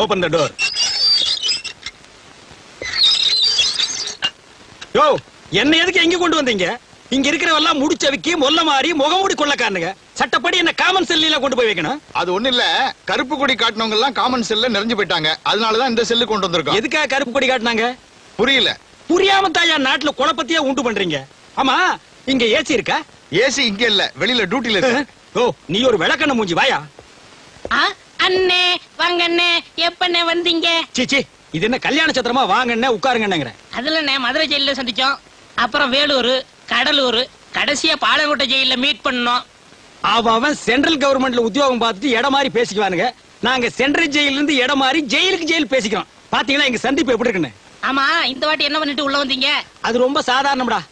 Open the door. யோ, என்ன எதுக்கு எங்க கொண்டு வந்தீங்க? இங்க இருக்கிறவெல்லாம் முடிச்சவிக்கி மொல்ல மாறி முகமூடி கொள்ளக்காரனுங்க. சட்டப்படி என்ன காமன் செல்லில கொண்டு போய் வைக்கணும். அது ஒண்ணு இல்ல, கருப்பு கொடி காட்டினவங்க எல்லாம் காமன் செல்ல நிறைஞ்சு போயிட்டாங்க. அதனாலதான் இந்த செல்லு கொண்டு வந்திருக்கோம். எதுக்காக கருப்பு கொடி காட்டினாங்க? புரியல. புரியாம தாயா நாட்டுல குழப்பத்தையே உண்டு பண்றீங்க. ஆமா, இங்க ஏசி இருக்கா? ஏசி இங்க இல்ல, வெளியில டியூட்டில இருக்கு. ஓ, நீ ஒரு விளக்கண்ண மூஞ்சி, வாயா. அண்ணே வாங்க அண்ணே, எப்பண்ணே வந்தீங்க? சீச்சி, இது என்ன கல்யாண சத்திரமா? வாங்கண்ணே உட்காருங்கன்னுங்கிற. அதுல மதுரை ஜெயில சந்திச்சோம், அப்புறம் வேலூர், கடலூர், கடைசியா பாலக்கோட்டை ஜெயில மீட் பண்ணோம். அவன் சென்ட்ரல் கவர்மெண்ட்ல உத்தியோகம் பார்த்துட்டு இடம் மாதிரி பேசிக்குவானுங்க. நாங்க சென்ட்ரல் ஜெயில இருந்து இடம் மாதிரி ஜெயிலுக்கு ஜெயில் பேசிக்கிறோம். பாத்தீங்களா எங்க சந்திப்பு எப்படி இருக்குன்னு? ஆமா, இந்த வாட்டி என்ன பண்ணிட்டு உள்ள வந்தீங்க? அது ரொம்ப சாதாரணம்டா.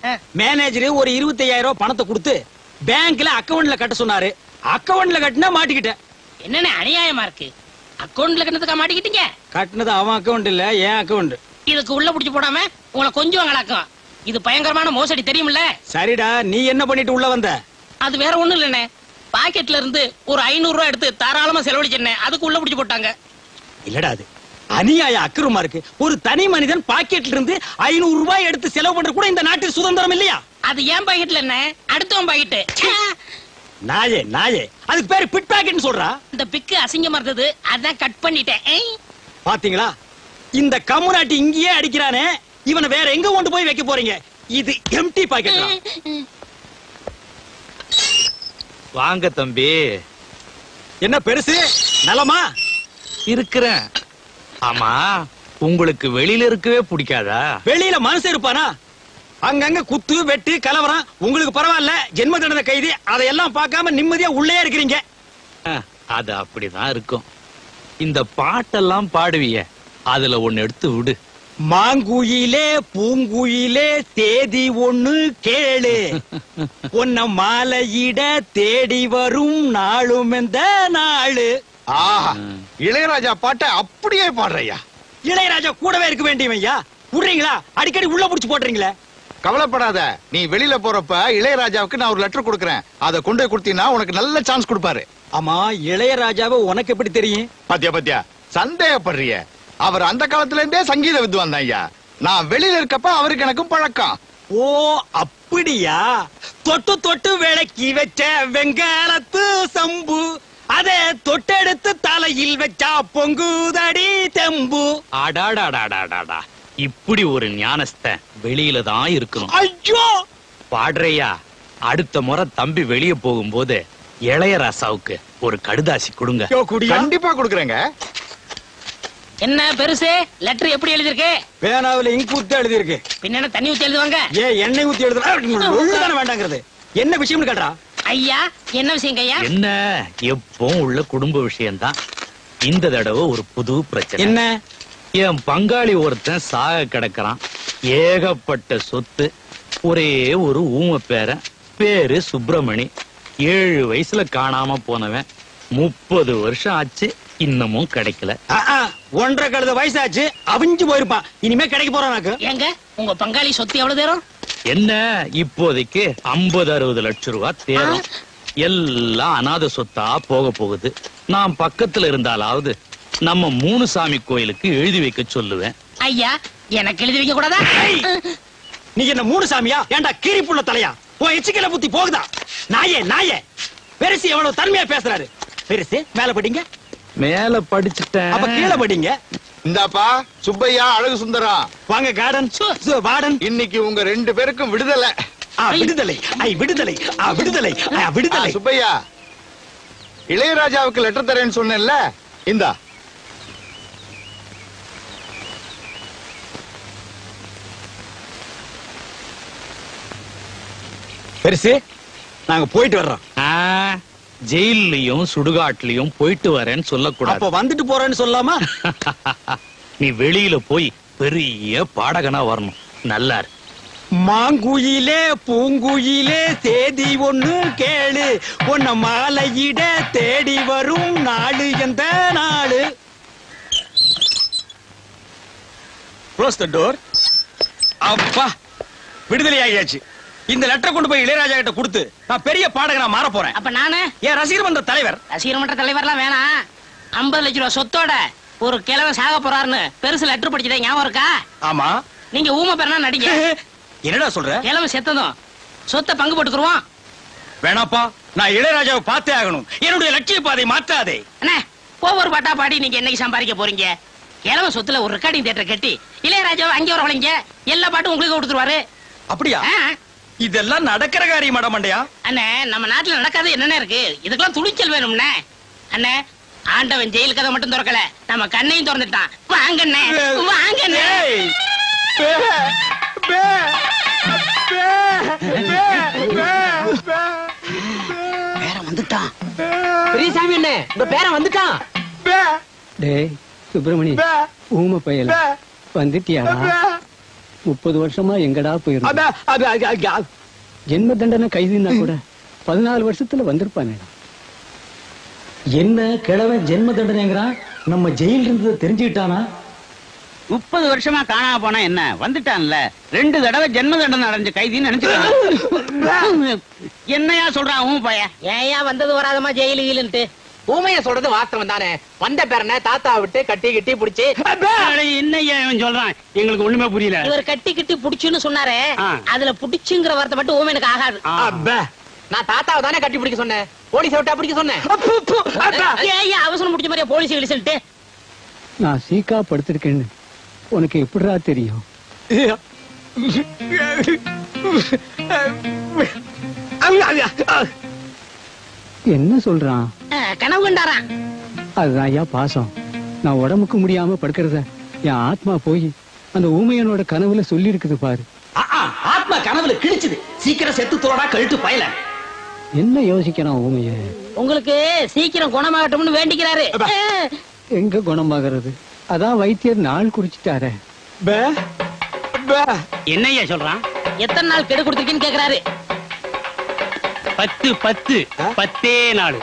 மேனேஜர் ஒரு 25,000 ரூபாய் பணத்தை கொடுத்து பேங்க்ல அக்கவுண்ட்ல கட்ட சொன்னாரு. அக்கவுண்ட்ல கட்டினா மாட்டிக்கிட்டேன். என்னன்னு அநியாயமா இருக்கு. அக்கவுண்ட்ல கட்டினதுக்கா மாட்டிக்கிட்டீங்க? கட்டினது அவன் அக்கவுண்ட் இல்ல, என் அக்கவுண்ட். இதுக்கு உள்ள புடிச்சு போடாம உங்களை கொஞ்சம் கலக்கும். இது பயங்கரமான மோசடி, தெரியுமில்ல? சரிடா, நீ என்ன பண்ணிட்டு உள்ள வந்த? அது வேற ஒண்ணும் இல்லண்ணே, பாக்கெட்ல இருந்து ஒரு 500 ரூபாய் எடுத்து தாராளமா செலவழிச்சேன். அதுக்கு உள்ள புடிச்சு போட்டாங்க. இல்லடா, அது அநியாய அக்கிரமா இருக்கு. ஒரு தனி மனிதன் பாக்கெட்ல இருந்து 500 ரூபாய் எடுத்து செலவு பண்ற கூட இந்த நாட்டில் சுதந்திரம் இல்லையா? அது ஏன் பாக்கெட்ல என்ன, அடுத்தவன் பாக்கெட்டு. நாயே நாயே, அதுக்கு பேரு பிட் பாக்கெட்னு சொல்றா. இந்த பிக்கு அசிங்கமா இருந்தது, அதான் கட் பண்ணிட்டேன். பாத்தீங்களா, இந்த கம்முனாட்டி இங்கேயே அடிக்கிறானே, இவனை வேற எங்க கொண்டு போய் வைக்க போறீங்க? இது எம்டி பாக்கெட். வாங்க தம்பி. என்ன பெருசு, நலமா இருக்கிறேன். ஆமா, உங்களுக்கு வெளியில இருக்கவே பிடிக்காதா? வெளியில மனசு இருப்பானா? அங்கங்க குத்து வெட்டு கலவரம். உங்களுக்கு பரவாயில்ல, ஜென்ம தண்டனை கைதி. அதையெல்லாம் பார்க்காம நிம்மதியா உள்ளே இருக்கிறீங்க. அது அப்படிதான் இருக்கும். இந்த பாட்டெல்லாம் பாடுவிய, அதுல ஒன்னு எடுத்து விடு. மாங்குயிலே பூங்குயிலே தேதி ஒண்ணு கேளு, உன்ன மாலையிட தேடி வரும் நாளும் எந்த நாளு. ஆஹா, இளையராஜா பாட்டை அப்படியே பாடுறையா. இளையராஜா கூடவே இருக்க வேண்டியவையா? விடுறீங்களா? அடிக்கடி உள்ள புடிச்சு போடுறீங்களே. கவலைப்படாத, நீ வெளியில போறப்ப இளையராஜாவுக்கு நான் ஒரு லெட்டர் கொடுக்கறேன். அதை கொண்டு போய் கொடுத்தீங்கன்னா உனக்கு நல்ல சான்ஸ் கொடுப்பாரு. ஆமா, இளையராஜாவை உனக்கு எப்படி தெரியும்? பாத்தியா பாத்தியா, சந்தேகப்படுறிய? அவர் அந்த காலத்துல இருந்தே சங்கீத வித்வான் தான் ஐயா. நான் வெளியில இருக்கப்ப அவருக்கு எனக்கும் பழக்கம். ஓ அப்படியா? தொட்டு தொட்டு விளக்கி வச்ச வெங்காலத்து சம்பு, அதே தொட்டெடுத்து தலையில் வச்சா பொங்குதடி தெம்பு. அடாடாடாடாடாடா, இப்படி ஒரு ஞானஸ்தன் வெளியில தான் இருக்கணும். ஐயோ பாடுறையா, அடுத்த முறை தம்பி வெளிய போகும்போது இளையராசாவுக்கு ஒரு கடுதாசி கொடுங்க. கண்டிப்பா கொடுக்கறேங்க. என்ன பெருசு, லெட்டர் எப்படி எழுதிருக்கு? பேனாவில இங்க் ஊத்தி எழுதி இருக்கு. பின்ன தண்ணி ஊத்தி எழுதுவாங்க? எண்ணெய் ஊத்தி எழுதுனா வேண்டாங்கிறது என்ன விஷயம்னு கேட்டா? ஐயா, என்ன விஷயம் ஐயா? என்ன, எப்பவும் உள்ள குடும்ப விஷயம்தான். இந்த தடவை ஒரு புது பிரச்சனை. என்ன? என் பங்காளி ஒருத்தன் சாக கிடக்குறான். ஏகப்பட்ட சொத்து, ஒரே ஒரு ஊம பேரன், பேரு சுப்பிரமணி. 7 வயசுல காணாம போனவன். 30 வருஷம் ஆச்சு, இன்னமும் கிடைக்கல. 1.5 கழுத வயசாச்சு, அவிஞ்சு போயிருப்பான். இனிமே கிடைக்க போறான். ஏங்க, உங்க பங்காளி சொத்து எவ்வளவு தேரும்? என்ன, இப்போதைக்கு 50-60 லட்சம் ரூபாய் தேரும். எல்லாம் அநாத சொத்தா போக போகுது. நான் பக்கத்துல இருந்தாலாவது நம்ம 3 சாமி கோயிலுக்கு எழுதி வைக்க சொல்லுவேன். ஐயா, எனக்கு எழுதி வைக்க கூடாதா? நீ என்ன 3 சாமியா? ஏண்டா கீரி புள்ள தலையா? உன் எச்சிக்கல புத்தி போகுதா? நாயே நாயே, பெருசு எவ்வளவு தன்மையா பேசுறாரு. பெருசு மேல படிங்க. மேல படிச்சுட்டேன், அப்ப கீழே படிங்க. இந்தாப்பா சுப்பையா, அழகு சுந்தரம். வாங்க கார்டன் வார்டன். இன்னைக்கு உங்க 2 பேருக்கும் விடுதலை. விடுதலை, விடுதலை, விடுதலை, விடுதலை. சுப்பையா, இளையராஜாவுக்கு லெட்டர் தரேன்னு சொன்னேன்ல, இந்தா. பெருசு, நாங்க போயிட்டு வர்றோம். ஜெயிலையும் சுடுகாட்லயும் போயிட்டு வரேன்னு சொல்லக்கூடாது. அப்ப வந்துட்டு போறேன்னு சொல்லாமா? நீ வெளியில போய் பெரிய பாடகனா வரணும். நல்லா இருக்கு. மாங்குயிலே பூங்குயிலே தேதி ஒண்ணு கேளு, உன்ன மாலையிட தேடி வரும் நாளு எந்த நாளு. Close the door. அப்பா, விடுதலை ஆகியாச்சு. இந்த லெட்டர் கொண்டு போய் இளையராஜா கிட்ட கொடுத்து நான் பெரிய பாடகனா மாற போறேன். அப்ப நானு ஏன் ரசிகர் மன்ற தலைவர்? ரசிகர் மன்ற தலைவர்லாம் வேணாம். 50 லட்சம் ரூபாய் சொத்தோட ஒரு கிழவன் சாக போறாருன்னு பெருசு லெட்டர் படிச்சதே ஞாபகம் இருக்கா? ஆமா. நீங்க ஊமை பேரனா நடிங்க. என்னடா சொல்ற? கிழவன் செத்ததும் சொத்தை பங்கு போட்டுக்குருவோம். வேணாப்பா, நான் இளையராஜாவை பார்த்தே ஆகணும். என்னுடைய லட்சிய பாதை மாற்றாதே. அண்ணே, ஒவ்வொரு பாட்டா பாடி நீங்க என்னைக்கு சம்பாதிக்க போறீங்க? கிழவன் சொத்துல ஒரு ரெக்கார்டிங் தியேட்டர் கட்டி இளையராஜாவை அங்கே வர வளைங்க, எல்லா பாட்டும் உங்களுக்கு கொடுத்துருவாரு. அப்படியா? இதெல்லாம் நடக்கிற காரியம் மண்டையா? அண்ணே, நம்ம நாட்டுல நடக்காது என்னென்ன இருக்கு? இதுக்கெல்லாம் துணிச்சல் வேணும்னே. அண்ணே, ஆண்டவன் ஜெயில் கதை மட்டும் திறக்கல, நம்ம கண்ணையும் திறந்துட்டான். வாங்கண்ணே, வாங்கண்ணே. பேரன் வந்துட்டான். பெரியசாமி அண்ணே, உங்க பேரன் வந்துட்டான். டேய் சுப்பிரமணி, ஊமை பயல வந்துட்டியாடா? 30 வருஷமா எங்கடா போயிருந்த? ஜென்ம தண்டனை கைதுன்னா கூட 14 வருஷத்துல வந்திருப்பானேடா. என்ன கிழவன் ஜென்ம தண்டனைங்கிறான்? நம்ம ஜெயில இருந்ததை தெரிஞ்சுக்கிட்டானா? 30 வருஷமா காணாம போனா என்ன, வந்துட்டான்ல. 2 தடவை ஜென்ம தண்டனை அடைஞ்ச கைதின்னு நினைச்சுக்கலாம். என்னையா சொல்றான் ஊமை பைய? ஏயா வந்தது வராதமா ஜெயிலுன்ட்டு? ஊமைய சொல்றது வாஸ்தவம் தானே. வந்த பேரனை தாத்தா விட்டு கட்டி கிட்டி புடிச்சு. என்னையா இவன் சொல்றான்? எங்களுக்கு ஒண்ணுமே புரியல. இவர் கட்டி கிட்டி புடிச்சுன்னு சொன்னாரே, அதுல புடிச்சுங்கிற வார்த்தை மட்டும் ஊமை எனக்கு ஆகாது. நான் தாத்தாவை தானே கட்டி பிடிக்க சொன்னேன், போலீஸ் விட்டா பிடிக்க சொன்னேன். ஏயா அவசரம் முடிச்ச மாதிரியா போலீஸ் விழிச்சுட்டு? நான் சீக்கா படுத்திருக்கேன்னு உனக்கு எப்படிடா தெரியும்? என்ன சொல்றான்? கனவு கண்டாராம். அதுதான் ஐயா பாசம். நான் உடம்புக்கு முடியாம படுக்கிறத என் ஆத்மா போய் அந்த ஊமையனோட கனவுல சொல்லி இருக்குது பாரு. ஆத்மா கனவுல கிழிச்சுது. சீக்கிரம் செத்து தோடா கழுத்து பயல. என்ன யோசிக்கிறான் ஊமைய? உங்களுக்கு சீக்கிரம் குணமாகட்டும்னு வேண்டிக்கிறாரு. எங்க குணமாகிறது? அதான் வைத்தியர் நாள் குறிச்சிட்டாரே. என்னையா சொல்றான்? எத்தனை நாள் கெடு கொடுத்துருக்கீன்னு கேக்குறாரு. 10 10 நாள்.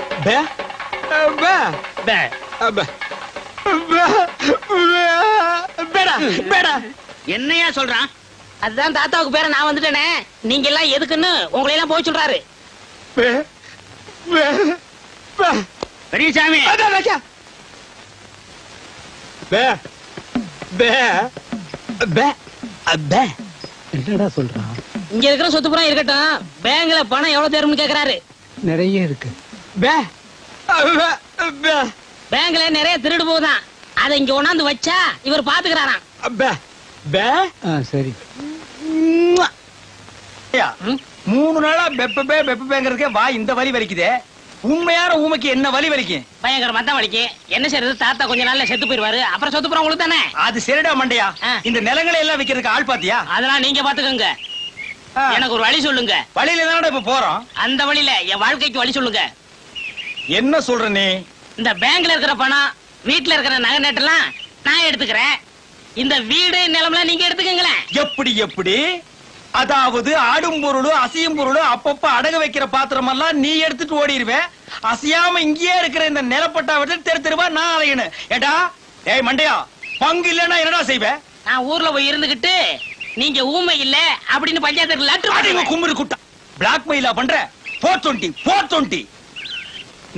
என்னையா சொல்றான்? அதுதான் தாத்தாவுக்கு பேர நான் வந்துட்டேனே, நீங்க எல்லாம் எதுக்குன்னு உங்களை எல்லாம் போய் சொல்றாரு. பெரியசாமி, என்னடா சொல்றான்? இங்க இருக்கிற சொத்து புறம் இருக்கட்டும், பேங்க்ல பணம் எவ்வளவு தேரும்னு கேக்குறாரு. நிறைய இருக்கு. பேங்க்ல நிறைய திருடு போகுதான், அதை இங்க கொண்டாந்து வச்சா இவர் பாத்துக்கிறாராம். சரி. 3 நாளா பெப்பேங்கிறதுக்கே வா இந்த வலி வலிக்குதே. உண்மையான ஊமைக்கு என்ன வலி வலிக்கும்? பயங்கரமா தான் வலிக்கு. என்ன செய்யறது, தாத்தா கொஞ்ச நாள்ல செத்து போயிருவாரு, அப்புறம் சொத்து புறம் உங்களுக்கு தானே. அது சரிடா மண்டையா. இந்த நிலங்களை எல்லாம் விக்கிறதுக்கு ஆள் பாத்தியா? அதெல்லாம் நீங்க பாத்துக்கோங்க. எனக்கு ஒரு வழி சொல்லுங்க. வழியில தானடா இப்ப போறோம். அந்த வழியில என் வாழ்க்கைக்கு வழி சொல்லுங்க. என்ன சொல்ற நீ? இந்த பேங்க்ல இருக்கிற பணம், வீட்டுல இருக்கிற நகை நட்டெல்லாம் நான் எடுத்துக்கிறேன். இந்த வீடு நிலம்லாம் நீங்க எடுத்துக்கங்களேன். எப்படி? அதாவது ஆடும் பொருளும் அசையும் பொருளும் அப்பப்ப அடகு வைக்கிற பாத்திரம் எல்லாம் நீ எடுத்துட்டு ஓடிடுவேன். அசையாம இங்கேயே இருக்கிற இந்த நிலப்பட்டா விட்டு தெருவா நான் அலையணும். ஏடா ஏய் மண்டையா, பங்கு இல்லன்னா என்னடா செய்வேன்? நான் ஊர்ல போய் இருந்துகிட்டு நீங்க ஊமை இல்ல அப்படின்னு பஞ்சாயத்து லெட்டர் கும்பிடு குட்டா பிளாக்மெயிலா பண்ற. 420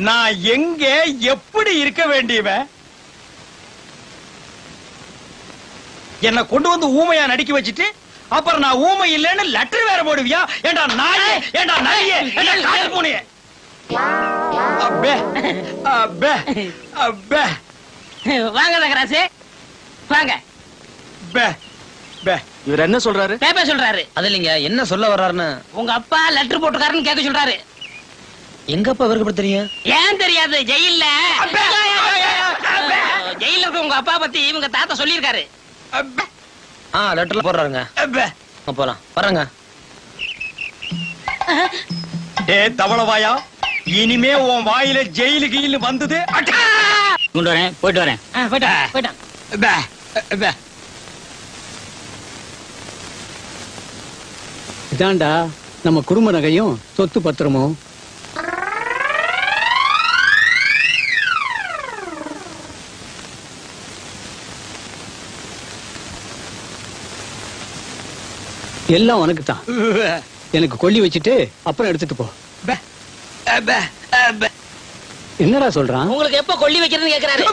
நான் எங்க எப்படி இருக்க வேண்டியவன்? என்ன கொண்டு வந்து ஊமையா நடிக்க வச்சுட்டு அப்புறம் நான் ஊமை இல்லைன்னு லெட்டர் வேற போடுவியா? ஏண்டா நாயே, ஏண்டா நாயே, ஏண்டா கால் பூனையே. வாங்க நகராசு வாங்க. இவர் என்ன சொல்றாரு? பேப்ப சொல்றாரு. அது இல்லைங்க, என்ன சொல்ல வர்றாருன்னு. உங்க அப்பா லெட்டர் போட்டுக்காருன்னு கேட்க சொல்றாரு. எங்க அப்பா அவருக்கு தெரியும்? ஏன் தெரியாது? ஜெயில்ல இருக்க உங்க அப்பா பத்தி இவங்க தாத்தா சொல்லியிருக்காரு. லெட்டர்ல போடுறாருங்க. போலாம் வர்றங்க. தவளவாயா, இனிமே உன் வாயில ஜெயிலு கீழ் வந்தது கொண்டு வரேன், போயிட்டு வரேன். போயிட்டான். இதாண்டா நம்ம குடும்ப நகையும் சொத்து பத்திரமும். எல்லாம் உனக்கு தான். எனக்கு கொல்லி வச்சுட்டு அப்புறம் எடுத்துட்டு போ. என்னடா சொல்றான்? உங்களுக்கு எப்ப கொல்லி வைக்கிறதுன்னு கேக்குறாரு.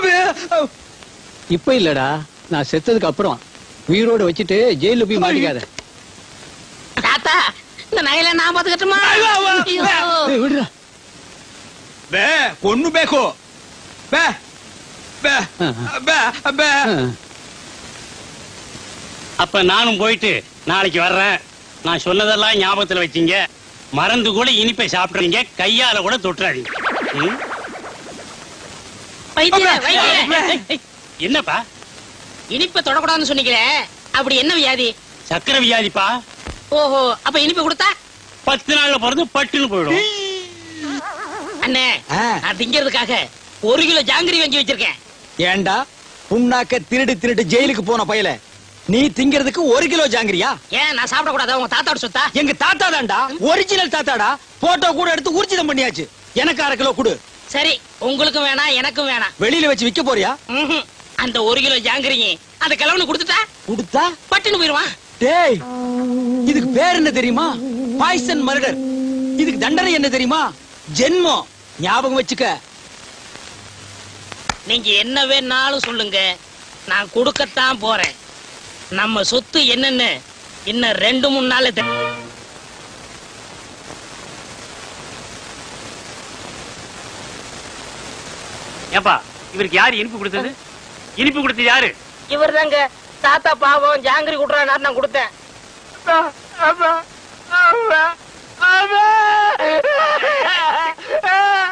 இப்ப இல்லடா, நான் செத்ததுக்கு அப்புறம் உயிரோட வச்சுட்டு ஜெயில போய் மாட்டிக்காத. தாத்தா இந்த நகையில நான் பாத்துக்கட்டுமா? ஏய், விடுடா. பே பொண்ணு பேக்கோ பே பே பே பே. அப்ப நானும் போயிட்டு நாளைக்கு வர்றேன். நான் சொன்னதெல்லாம் ஞாபகத்துல வச்சீங்க. மறந்து கூட இனிப்பை சாப்பிடுறீங்க, கையால கூட தொட்டுறாதீங்க. என்னப்பா இனிப்பை தொடக்கூடாதுன்னு சொன்னீங்களே, அப்படி என்ன வியாதி? சக்கரை வியாதிப்பா. ஓஹோ, அப்ப இனிப்பு கொடுத்தா 10 நாள்ல பிறந்து பட்டுன்னு போயிடும். அண்ணே, நான் திங்கிறதுக்காக 1 கிலோ ஜாங்கிரி வாங்கி வச்சிருக்கேன். ஏண்டா புண்ணாக்க திருடு திருடு ஜெயிலுக்கு போன பயல, நீ திங்கிறதுக்கு 1 கிலோ ஜாங்கிரியா? ஏன் நான் சாப்பிட கூடாதா? உங்க தாத்தாவோட சொத்தா? எங்க தாத்தா தான்டா, ஒரிஜினல் தாத்தாடா. போட்டோ கூட எடுத்து ஊர்ஜிதம் பண்ணியாச்சு. எனக்கு 1/2 கிலோ கொடு. சரி, உங்களுக்கும் வேணாம் எனக்கும் வேணாம். வெளியில வச்சு விக்க போறியா? அந்த 1 கிலோ ஜாங்கிரிங்க அந்த கிழவனு கொடுத்துட்டா கொடுத்தா பட்டுன்னு போயிருவான். டேய், இதுக்கு பேர் என்ன தெரியுமா? Poison murder. இதுக்கு தண்டனை என்ன தெரியுமா? ஜென்மம். ஞாபகம் வச்சுக்க. நீங்க என்ன வேணாலும் சொல்லுங்க, நான் கொடுக்கத்தான் போறேன். நம்ம சொத்து என்னன்னு இன்னும் 2-3 நாள்ல ஏப்பா, இவருக்கு யாரு இனிப்பு கொடுத்தது? இனிப்பு கொடுத்தது யாரு? இவர் தாங்க. தாத்தா பாவம் ஜாங்கிரி குடுறாரு, நான் கொடுத்தேன்.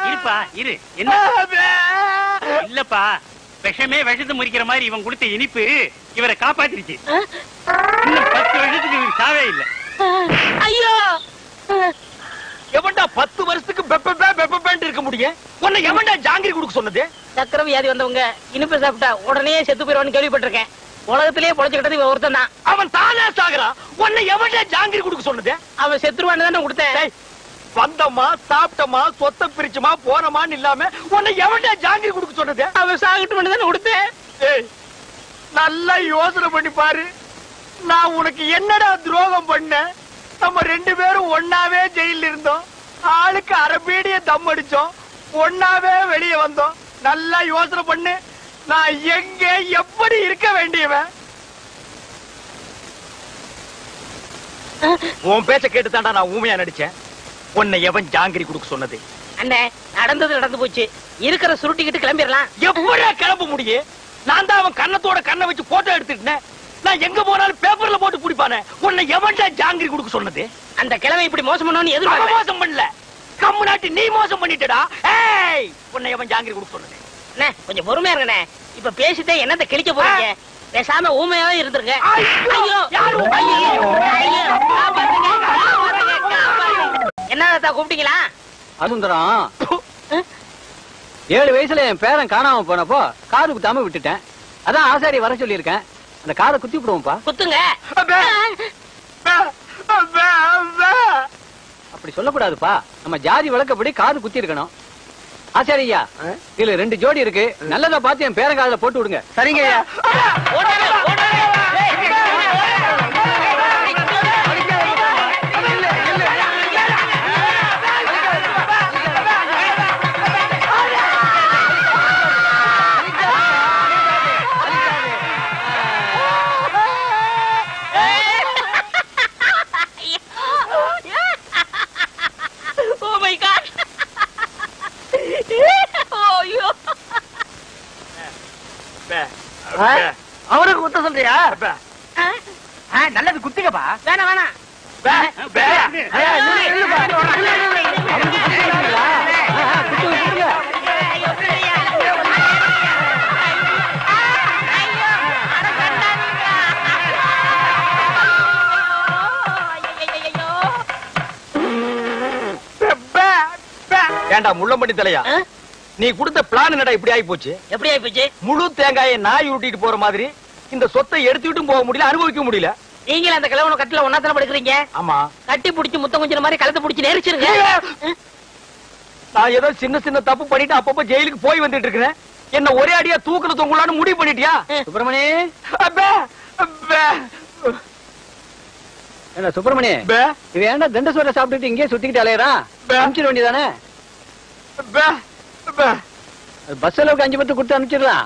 இருப்பா இரு. என்ன இல்லப்பா, விஷமே விஷத்தை முறிக்கிற மாதிரி இவன் கொடுத்த இனிப்பு இவரை காப்பாத்திருச்சு. இன்னும் 10 வருஷத்துக்கு இவருக்கு சாவே இல்ல. ஐயோ, எவன்டா 10 வருஷத்துக்கு பெப்பேன்னு இருக்க முடியும்? உன்னை எவன்டா ஜாங்கிரி கொடுக்க சொன்னது? சக்கரை வியாதி வந்தவங்க இனிப்பு சாப்பிட்டா உடனே செத்து போயிருவான்னு கேள்விப்பட்டிருக்கேன். உலகத்திலேயே பொழைச்சுக்கிட்டது இவன் ஒருத்தன் தான். அவன் தானே சாகுறான். உன்னை எவன்டா ஜாங்கிரி கொடுக்க சொன்னது? அவன் செத்துருவான்னு தானே கொடுத்தேன். வந்தமா சாப்பிட்டமா சொத்தை பிரிச்சுமா போனமான்னு இல்லாம உன்னை எவன்டா ஜாங்கிரி கொடுக்க சொன்னது? அவன் சாகிட்டு தானே கொடுத்தேன். ஏய், நல்லா யோசனை பண்ணி பாரு. நான் உனக்கு என்னடா துரோகம் பண்ண? நம்ம 2 பேரும் ஒன்னாவே ஜெயில இருந்தோம். ஆளுக்கு அரபீடிய தம் அடிச்சோம். ஒன்னாவே வெளியே வந்தோம். நல்லா யோசனை பண்ணு. நான் எங்க எப்படி இருக்க வேண்டியவன்? உன் பேச்ச கேட்டுதான்டா நான் ஊமையா நடிச்சேன். உன்னை எவன் ஜாங்கிரி கொடுக்க சொன்னது? அண்ணே, நடந்தது நடந்து போச்சு. இருக்கிற சுருட்டிக்கிட்டு கிளம்பிடலாம். எப்படியா கிளம்ப முடியும்? நான் தான் அவன் கண்ணத்தோட கண்ணை வச்சு போட்டோ எடுத்துட்டேன். நான் எங்க போனாலும் பேப்பர்ல போட்டு குடிப்பானே. உன்னை எவன்டா ஜாங்கிரி கொடுக்க சொன்னது? அந்த கிழமை இப்படி மோசம் பண்ணணும்னு அவன் எதிர்பார்க்க. மோசம் பண்ணல, கம்மு நாட்டி நீ மோசம் பண்ணிட்டடா. ஏய், உன்னை எவன் ஜாங்கிரி கொடுக்க சொன்னது? அண்ணே, கொஞ்சம் பொறுமையா இருங்கண்ணே. இப்ப பேசிட்டே என்னத்த கிழிக்க போறீங்க? பேசாம ஊமையாவே இருந்துருங்க. ஐயோ, யாரு ஊமை? ஐயோ, காப்பாத்துங்க, காப்பாத்துங்க, காப்பாத்துங்க. என்ன தாத்தா கூப்பிட்டீங்களா? அருந்தரம், 7 வயசுல என் பேரன் காணாம போனப்போ காது குத்தாம விட்டுட்டேன். அதான் ஆசாரி வர சொல்லியிருக்கேன். அந்த காதை குத்தி விடுவோம்ப்பா. குத்துங்க. அப்படி சொல்லக்கூடாதுப்பா. நம்ம ஜாதி வழக்கப்படி காது குத்தி இருக்கணும். ஆசாரியா, இதுல 2 ஜோடி இருக்கு. நல்லதா பார்த்து என் பேரன் காதுல போட்டு விடுங்க. சரிங்க ஐயா. ஓடாதே, ஓடாதே. Oh my God. ஐயோ. அவருக்கு குத்த சொல்றியா? நல்லது குத்துங்கப்பா. வேணாம் வேணாம். ஏண்டா முள்ளம்பட்டி தலையா, நீ கொடுத்த பிளான் என்னடா இப்படி ஆகி போச்சு? எப்படி ஆயி போச்சு? முழு தேங்காயை நாய் உருட்டிட்டு போற மாதிரி இந்த சொத்தை எடுத்துக்கிட்டும் போக முடியல, அனுபவிக்க முடியல. நீங்களும் அந்த கிழவன கட்டில ஒன்னாத்தான படுக்கிறீங்க. ஆமா, கட்டி புடிச்சு முத்தம் கொஞ்சம் மாதிரி கழுத்தை புடிச்சு நெரிச்சிருங்க. நான் ஏதோ சின்ன சின்ன தப்பு பண்ணிட்டு அப்பப்ப ஜெயிலுக்கு போய் வந்துட்டு இருக்கிறேன். என்ன ஒரே அடியா தூக்குல தொங்கலான்னு முடிவு பண்ணிட்டியா? சுப்பிரமணி, அப்பே, அப்பே, என்ன சுப்பிரமணி, அப்பே, இது ஏன்டா தண்ட சோற சாப்பிட்டுட்டு இங்கே சுத்திக்கிட்டு அலையறான்? அனுப்பிச்சிட வேண்டியதானே? அப்பே, அப்பே, பஸ் அளவுக்கு 5 பத்து கொடுத்து அனுப்பிச்சிடலாம்.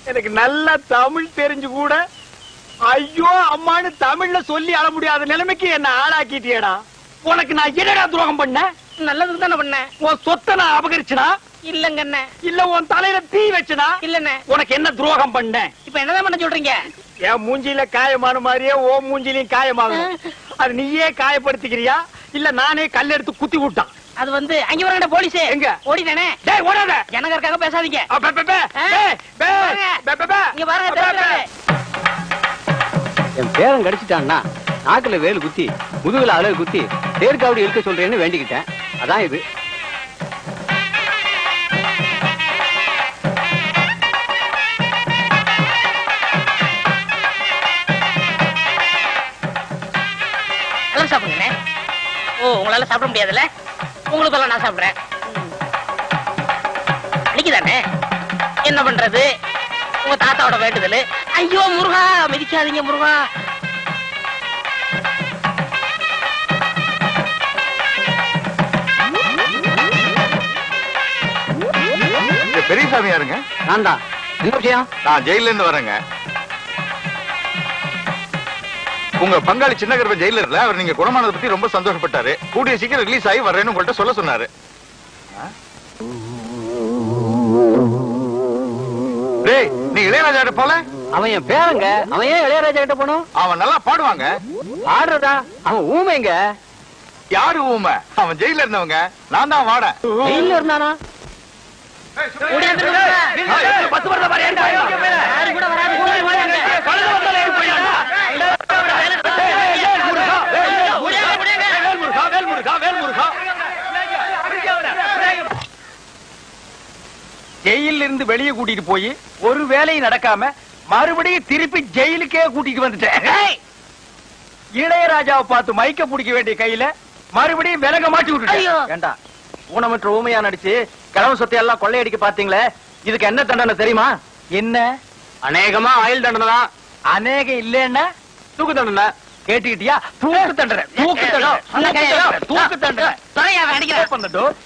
எனக்கு நல்ல தமிழ் தெரிஞ்சு கூட ஐயோ அம்மான்னு தமிழ்ல சொல்லி அழ முடியாத நிலைமைக்கு என்ன ஆளாக்கிட்டியடா. உனக்கு நான் என்னடா துரோகம் பண்ண? நல்லதுக்கு தானே பண்ண. உன் சொத்தை நான் அபகரிச்சனா? இல்லங்க அண்ணே. இல்ல உன் தலையில தீ வச்சனா? இல்லண்ணே. உனக்கு என்ன துரோகம் பண்ண? இப்ப என்னதான் பண்ண சொல்றீங்க? என் மூஞ்சில காயமான மாதிரியே ஓ மூஞ்சிலையும் காயமாகும். அது நீயே காயப்படுத்திக்கிறியா இல்ல நானே கல் எடுத்து குத்தி விட்டான்? அது வந்து அங்க வரங்கட போலீஸ் எங்க ஓடிட்டானே. டேய் ஓடாத. ஜனகருக்காக பேசாதீங்க. இங்க பாருங்க. என் பேரன் கடிச்சிட்டான்னா நாக்குல வேலு குத்தி முதுகுல அலகு குத்தி தேர்காவடி இருக்க சொல்றேன்னு வேண்டிக்கிட்டேன். அதான் இது. சாப்பிடுங்க. ஓ உங்களால சாப்பிட முடியாதுல்ல, உங்களுக்கு எல்லாம் நான் சாப்பிடுறேன். அன்னைக்குதானே என்ன பண்றது, உங்க தாத்தாவோட வேண்டுதல். ஐயோ முருகா மிதிக்காதீங்க முருகா. பெரியசாமி யாருங்க? நான் தான். என்ன விஷயம்? நான் ஜெயில இருந்து வரேங்க. உங்க பங்காளி சின்ன கருப்ப ஜெயில இருக்கல, அவர் நீங்க குணமானதை பத்தி ரொம்ப சந்தோஷப்பட்டாரு. கூடிய சீக்கிரம் ரிலீஸ் ஆகி வர்றேன்னு உங்கள்ட்ட சொல்ல சொன்னாரு. டேய் நீ இளையராஜா கிட்ட போல? அவன் என் பேரங்க. அவன் ஏன் இளையராஜா கிட்ட போனோம்? அவன் நல்லா பாடுவாங்க. ஆடுறதா? அவன் ஊமைங்க. யாரு ஊமை? அவன் ஜெயில இருந்தவங்க. நான் தான் வாட. ஜெயில இருந்தானா? பத்து வருஷம் பாரு ஏன்டா யாரு கூட வராது. கழுத வந்தாலே போயிடா. ஜெயில இருந்து வெளியே கூட்டிட்டு போய் ஒரு வேலையும் நடக்காம மறுபடியும் திருப்பி ஜெயிலுக்கே கூட்டிட்டு வந்துட்டேன். இளையராஜாவை பார்த்து மைக்க பிடிக்க வேண்டிய கையில மறுபடியும் விலக மாட்டி விட்டுட்டேன். ஏண்டா ஊனமற்ற ஊமையா நடிச்சு கிழமை சொத்தை எல்லாம் கொள்ளையடிக்க பாத்தீங்களே, இதுக்கு என்ன தண்டனை தெரியுமா? என்ன? அநேகமா ஆயுள் தண்டனை தான். அநேகம் இல்லன்னா தூக்கு தண்டனை. கேட்டுக்கிட்டியா? தூக்கு தண்டனை. தூக்கு தண்டனை. தூக்கு தண்டனை. அடிக்கிறேன்.